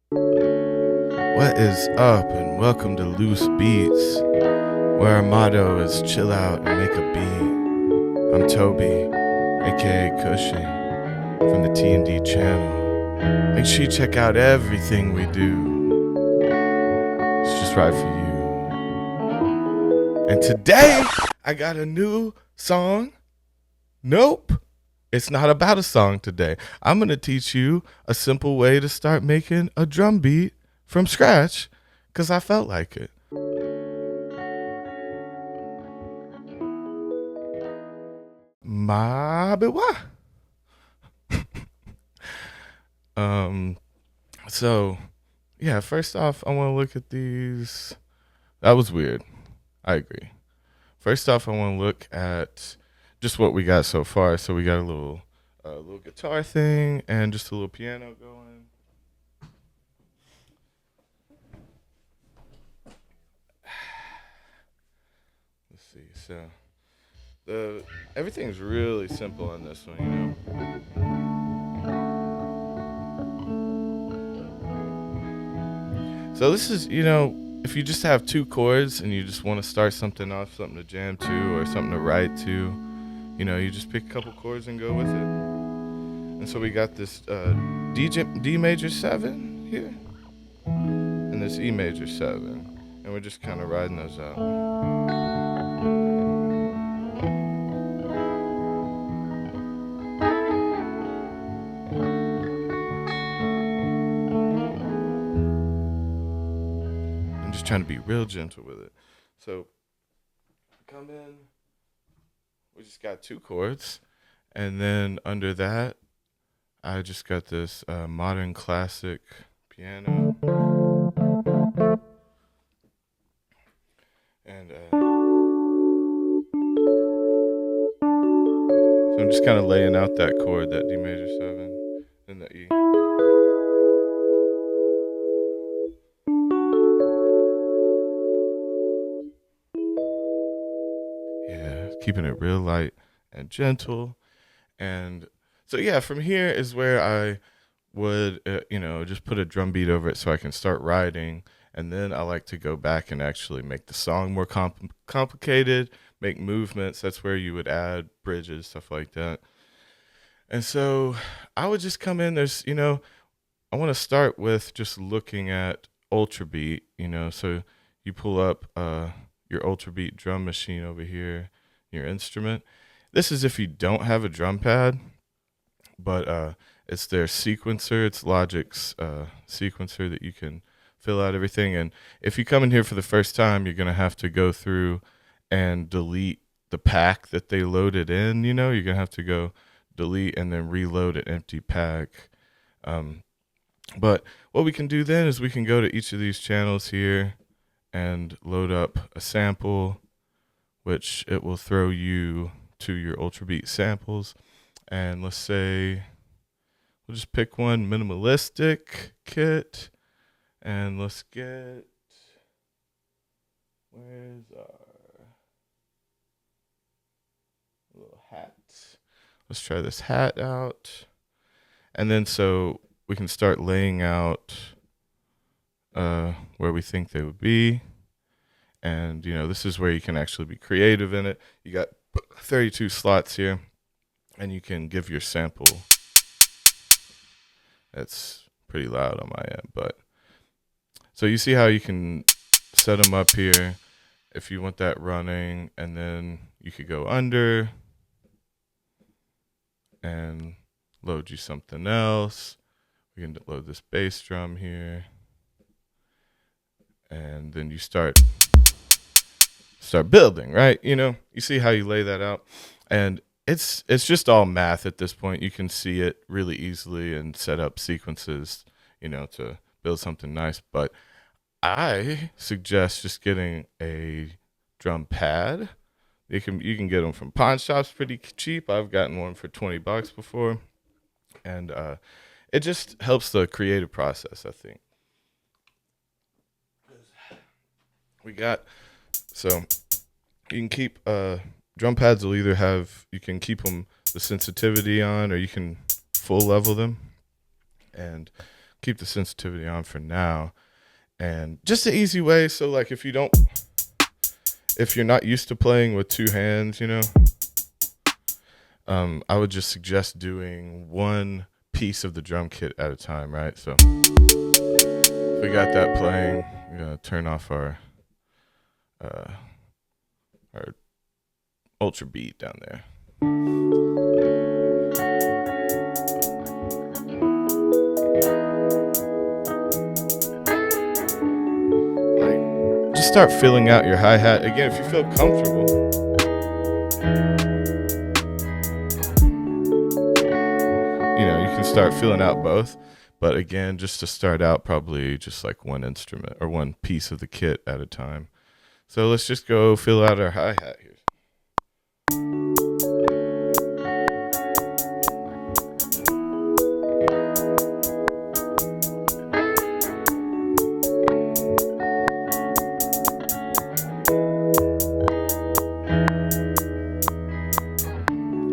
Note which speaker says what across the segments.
Speaker 1: What is up, and welcome to Loose Beats, where our motto is chill out and make a beat. I'm Toby A.K.A. Kushing from the T&D channel. Make sure you check out everything we do. It's just right for you. And today, I got a new song. Nope, it's not about a song today. I'm going to teach you a simple way to start making a drum beat from scratch because I felt like it. Mabiwa. um so yeah, first off I want to look at these. That was weird. I agree. First off, I want to look at just what we got so far. So we got a little guitar thing and just a little piano going. Let's see. So the everything's really simple on this one. So this is, if you just have two chords and you just want to start something off, something to jam to or something to write to, you just pick a couple chords and go with it. And so we got this D major 7 here and this E major 7. And we're just kind of riding those out. I'm just trying to be real gentle with it. So come in, we just got two chords. And then under that, I just got this modern classic piano. And so I'm just kind of laying out that chord, that D major 7 and the E. Yeah, keeping it real light and gentle. And so, yeah, from here is where I would, just put a drum beat over it so I can start writing. And then I like to go back and actually make the song more complicated, make movements. That's where you would add bridges, stuff like that. And so I would just come in. I want to start with just looking at Ultra Beat, so you pull up your Ultra Beat drum machine over here, your instrument. This is if you don't have a drum pad, but it's their sequencer. It's Logic's sequencer that you can fill out everything. And if you come in here for the first time, you're going to have to go through and delete the pack that they loaded in. You're going to have to go delete and then reload an empty pack. But what we can do then is we can go to each of these channels here and load up a sample, which it will throw you to your Ultra Beat samples. And let's say we'll just pick one, minimalistic kit. And let's get, where's our little hat? Let's try this hat out. And then so we can start laying out where we think they would be. And, this is where you can actually be creative in it. You got 32 slots here, and you can give your sample. That's pretty loud on my end, but so you see how you can set them up here if you want that running, and then you could go under and load you something else. We can load this bass drum here, and then you start building, right? You see how you lay that out, and it's just all math at this point. You can see it really easily and set up sequences, to build something nice. But I suggest just getting a drum pad. You can get them from pawn shops pretty cheap. I've gotten one for $20 before, and it just helps the creative process, I think. We got so you can keep drum pads will either have, you can keep them the sensitivity on, or you can full level them. And keep the sensitivity on for now. And just an easy way. So like if you're not used to playing with two hands, I would just suggest doing one piece of the drum kit at a time, right? So if we got that playing, we're gonna turn off our ultra beat down there. Like, just start filling out your hi-hat. Again, if you feel comfortable, you can start filling out both. But again, just to start out, probably just like one instrument or one piece of the kit at a time. So let's just go fill out our hi-hat here.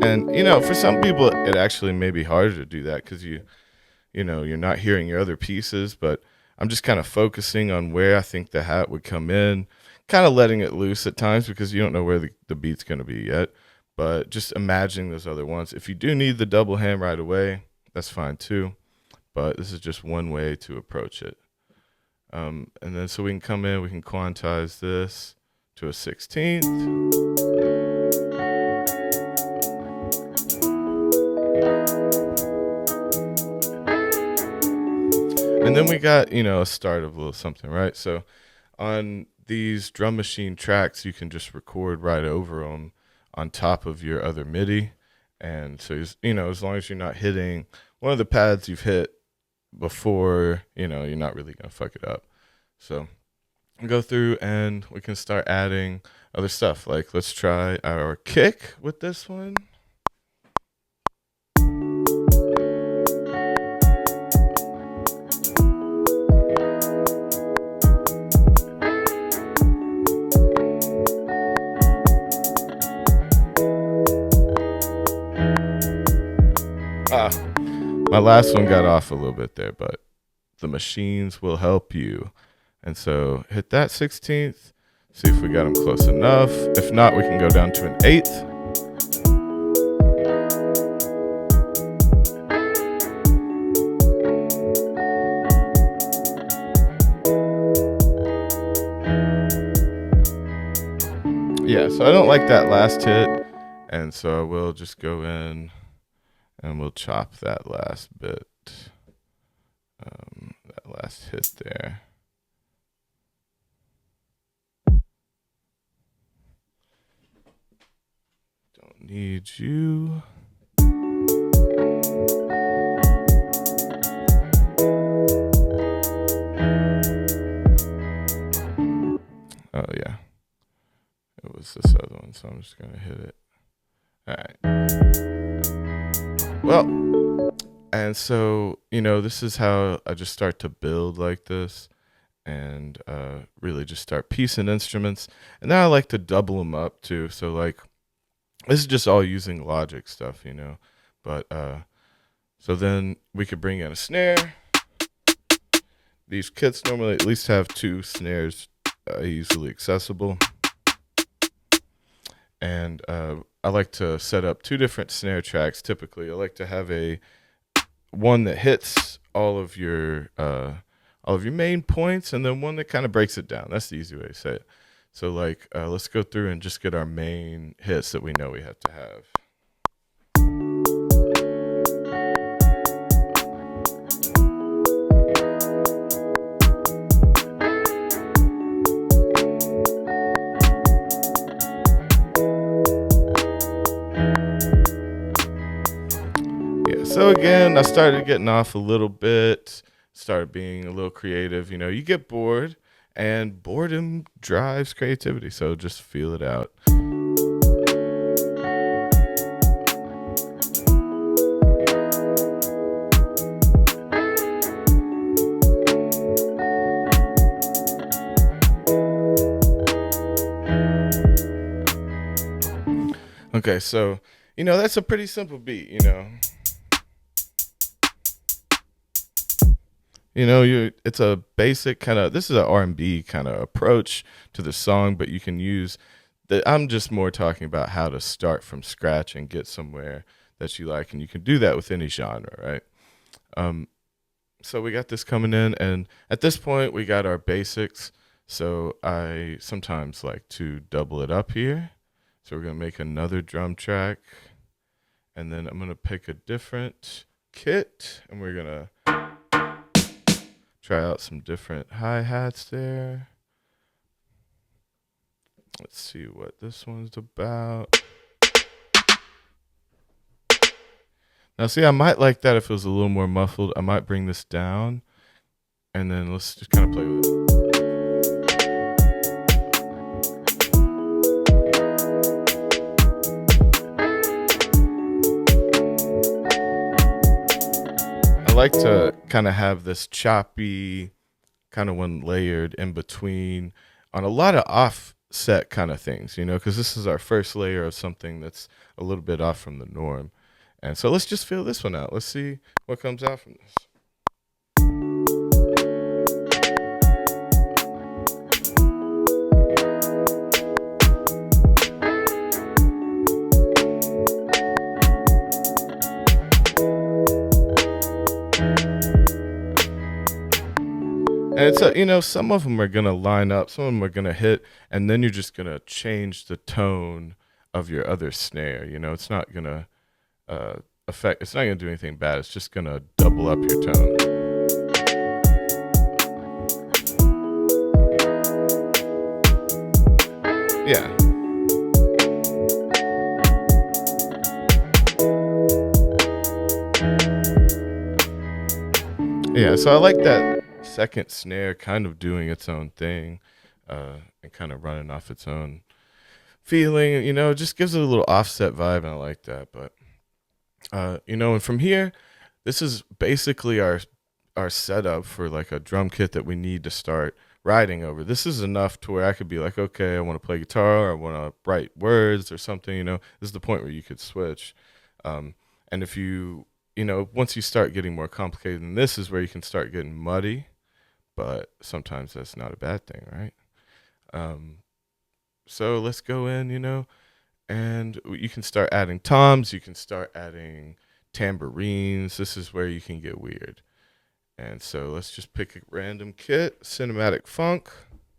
Speaker 1: And for some people, it actually may be harder to do that because you're not hearing your other pieces. But I'm just kind of focusing on where I think the hat would come in, kind of letting it loose at times because you don't know where the beat's going to be yet. But just imagining those other ones. If you do need the double hand right away, that's fine too. But this is just one way to approach it. And then so we can come in, we can quantize this to a 16th. And then we got, a start of a little something, right? So on these drum machine tracks, you can just record right over them on top of your other MIDI. And so, as long as you're not hitting one of the pads you've hit before, you're not really going to fuck it up. So I'll go through and we can start adding other stuff. Like let's try our kick with this one. My last one got off a little bit there, but the machines will help you. And so hit that 16th, see if we got them close enough. If not, we can go down to an 8th. Yeah, so I don't like that last hit, and so we'll just go in and we'll chop that last bit, that last hit there. Don't need you. Oh, yeah. It was this other one, so I'm just going to hit it. All right. Well, and so, this is how I just start to build like this and really just start piecing instruments. And then I like to double them up too. So like, this is just all using Logic stuff, But so then we could bring in a snare. These kits normally at least have 2 snares easily accessible. And I like to set up 2 different snare tracks. Typically, I like to have one that hits all of your main points, and then one that kind of breaks it down. That's the easy way to say it. So, like, let's go through and just get our main hits that we know we have to have. So again, I started getting off a little bit, started being a little creative. You get bored, and boredom drives creativity. So just feel it out. Okay, so, that's a pretty simple beat, it's a basic kind of, this is an R&B kind of approach to the song, but you can use I'm just more talking about how to start from scratch and get somewhere that you like, and you can do that with any genre, right? Um, so we got this coming in, and at this point we got our basics. So I sometimes like to double it up here. So we're gonna make another drum track, and then I'm gonna pick a different kit, and we're gonna try out some different hi-hats there. Let's see what this one's about. Now, see, I might like that if it was a little more muffled. I might bring this down, and then let's just kind of play with it. I like to kind of have this choppy kind of one layered in between on a lot of offset kind of things, because this is our first layer of something that's a little bit off from the norm. And so let's just feel this one out. Let's see what comes out from this. And it's some of them are going to line up, some of them are going to hit, and then you're just going to change the tone of your other snare. It's not going to it's not going to do anything bad. It's just going to double up your tone. Yeah. Yeah, so I like that second snare kind of doing its own thing, and kind of running off its own feeling. It just gives it a little offset vibe, and I like that. But and from here, this is basically our setup for like a drum kit that we need to start writing over. This is enough to where I could be like, okay, I want to play guitar, or I want to write words or something. This is the point where you could switch. And if once you start getting more complicated than this, is where you can start getting muddy. But sometimes that's not a bad thing, right? So let's go in, and you can start adding toms. You can start adding tambourines. This is where you can get weird. And so let's just pick a random kit, cinematic funk.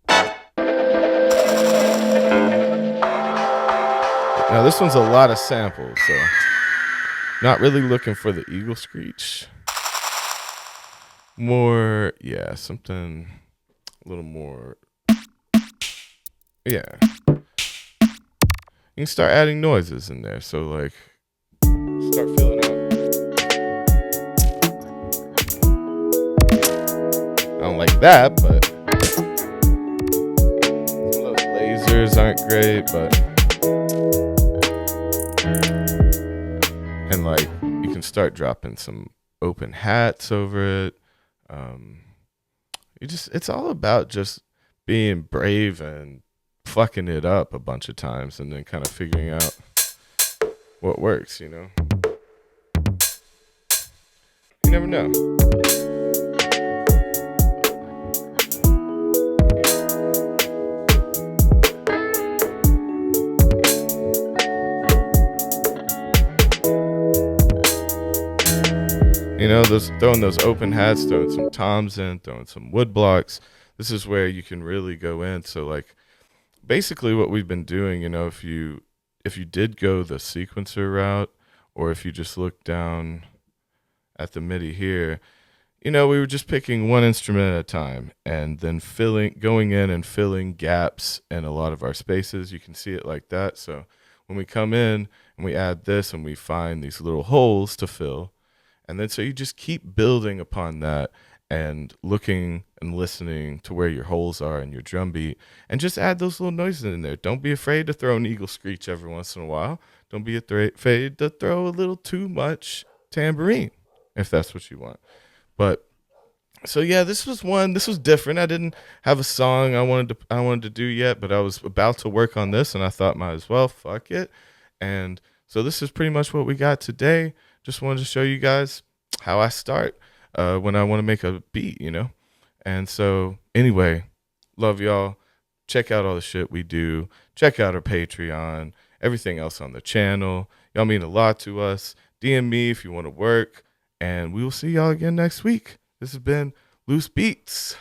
Speaker 1: Now this one's a lot of samples, so not really looking for the eagle screech. More, yeah, something a little more, yeah. You can start adding noises in there, so like, start filling out. I don't like that, but some of those lasers aren't great, but, and like, you can start dropping some open hats over it. It's all about just being brave and fucking it up a bunch of times, and then kind of figuring out what works. You never know. Throwing those open hats, throwing some toms in, throwing some wood blocks. This is where you can really go in. So like, basically what we've been doing, if you did go the sequencer route, or if you just look down at the MIDI here, we were just picking one instrument at a time, and then going in and filling gaps in a lot of our spaces. You can see it like that. So when we come in and we add this, and we find these little holes to fill, and then so you just keep building upon that, and looking and listening to where your holes are in your drum beat, and just add those little noises in there. Don't be afraid to throw an eagle screech every once in a while. Don't be afraid to throw a little too much tambourine, if that's what you want. But so yeah, this was different. I didn't have a song I wanted to do yet, but I was about to work on this, and I thought, might as well, fuck it. And so this is pretty much what we got today. Just wanted to show you guys how I start. when I want to make a beat, you know? And so, anyway, love y'all. Check out all the shit we do. Check out our Patreon, everything else on the channel. Y'all mean a lot to us. DM me if you want to work. And we will see y'all again next week. This has been Loose Beats.